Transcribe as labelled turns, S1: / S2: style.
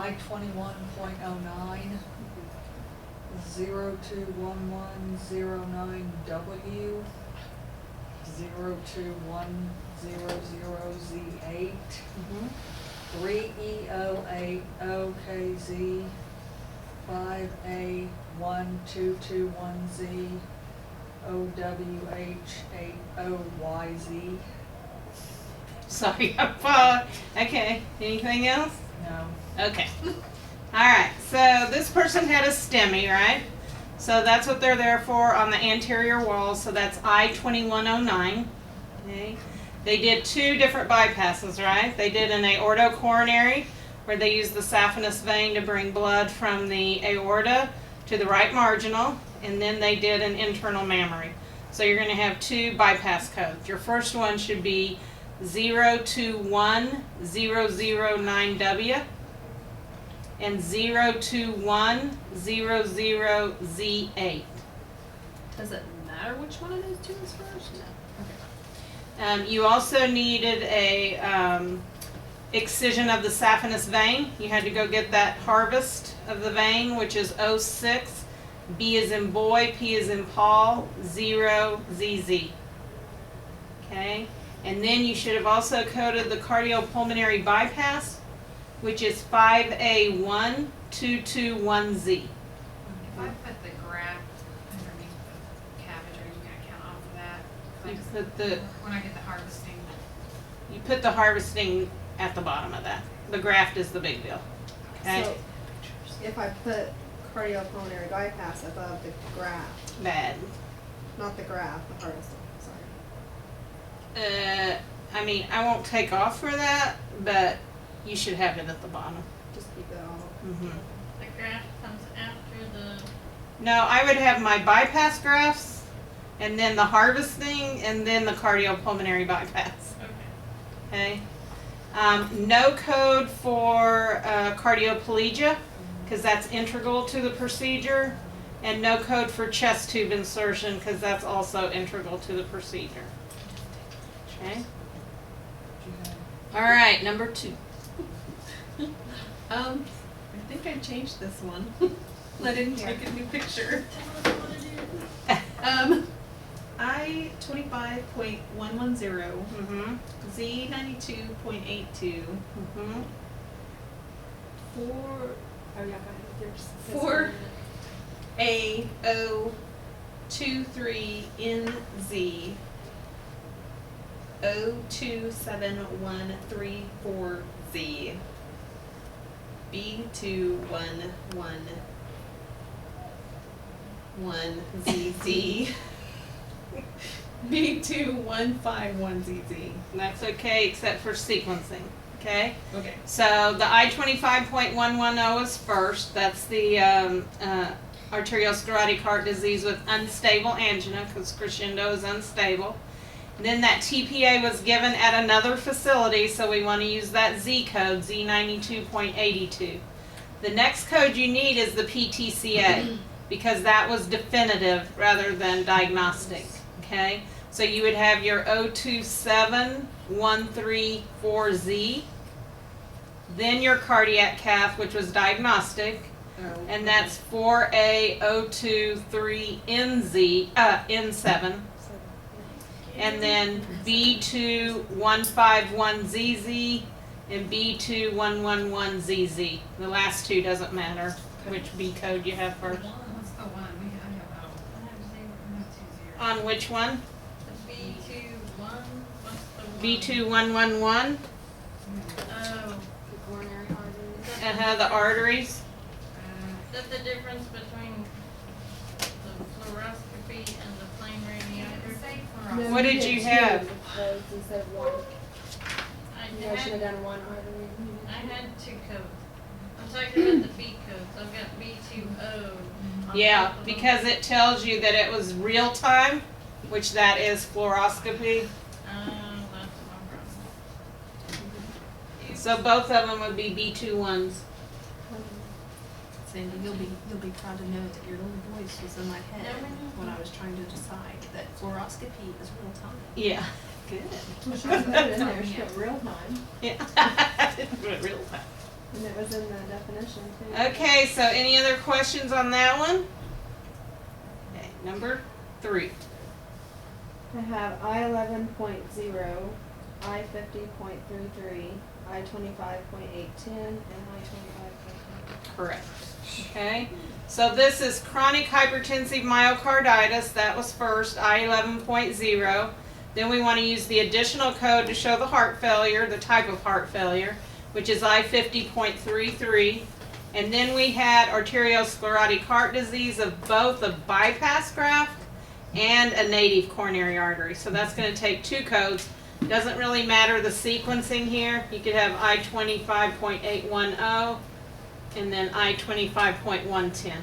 S1: I-21.09, 021109W, 02100Z8, 3E080KZ, 5A1221Z, OWH80YZ.
S2: Sorry, okay, anything else?
S1: No.
S2: Okay. Alright, so this person had a STEMI, right? So that's what they're there for on the anterior wall, so that's I-2109. Okay. They did 2 different bypasses, right? They did an aortocoronary, where they used the saphenous vein to bring blood from the aorta to the right marginal, and then they did an internal mammary. So you're going to have 2 bypass codes. Your first one should be 021009W and 02100Z8.
S3: Does it matter which one of those 2 is first? No. Okay.
S2: You also needed a excision of the saphenous vein. You had to go get that harvest of the vein, which is 06, B as in boy, P as in Paul, 0ZZ. Okay? And then you should have also coded the cardiopulmonary bypass, which is 5A1221Z.
S4: If I put the graph underneath the cabbage, are you gonna count off of that? When I get the harvesting.
S2: You put the harvesting at the bottom of that. The graft is the big deal. Okay?
S5: So, if I put cardiopulmonary bypass above the graft,
S2: Bad.
S5: not the graft, the harvesting, sorry.
S2: I mean, I won't take off for that, but you should have it at the bottom.
S5: Just keep it all.
S2: Mm-hmm.
S6: The graft comes after the.
S2: No, I would have my bypass grafts, and then the harvesting, and then the cardiopulmonary bypass.
S6: Okay.
S2: Okay? No code for cardioplegia, because that's integral to the procedure, and no code for chest tube insertion, because that's also integral to the procedure. Okay? All right, number 2.
S3: I think I changed this one. I didn't take a new picture. I-25.110,
S2: Mm-hmm.
S3: Z92.82,
S2: Mm-hmm.
S3: 4A023NZ, 027134Z, B2111ZZ, B2151ZZ.
S2: That's okay, except for sequencing. Okay?
S3: Okay.
S2: So the I-25.110 is first. That's the arteriosclerotic heart disease with unstable angina, because crescendo is unstable. Then that TPA was given at another facility, so we want to use that Z code, Z92.82. The next code you need is the PTCA, because that was definitive rather than diagnostic. Okay? So you would have your 027134Z, then your cardiac cath, which was diagnostic, and that's 4A023NZ, N7, and then B2151ZZ and B2111ZZ. The last 2 doesn't matter which B code you have first.
S4: What's the one?
S6: I have 0.
S2: On which one?
S6: The what's the one?
S2: B2111.
S6: Oh,
S5: The coronary arteries.
S2: The arteries.
S6: is that the difference between the fluoroscopy and the plain radiography?
S5: No,
S2: What did you have?
S5: Those instead of one. You guys should have
S6: had
S5: done one artery.
S6: 2 codes. I'm talking about the B codes. I've got B20. on
S2: Yeah,
S6: top of them.
S2: because it tells you that it was real time, which that is fluoroscopy.
S6: That's my problem.
S2: So both of them would be B21s.
S3: Sandy, you'll be proud to know that your little voice was in my head when I was trying to decide that fluoroscopy is real time.
S2: Yeah. Good.
S5: She put it in there, she put real time.
S2: Yeah. I didn't do it real time.
S5: And it was in the definition too.
S2: Okay, so any other questions on that one? Okay, number 3.
S5: I have I-11.0, I-50.33, I-25.810, and I-25.8.
S2: Correct. Okay, so this is chronic hypertensive myocarditis. That was first, I-11.0. Then we want to use the additional code to show the heart failure, the type of heart failure, which is I-50.33. And then we had arteriosclerotic heart disease of both a bypass graft and a native coronary artery. So that's going to take 2 codes. Doesn't really matter the sequencing here. You could have I-25.810 and then I-25.110.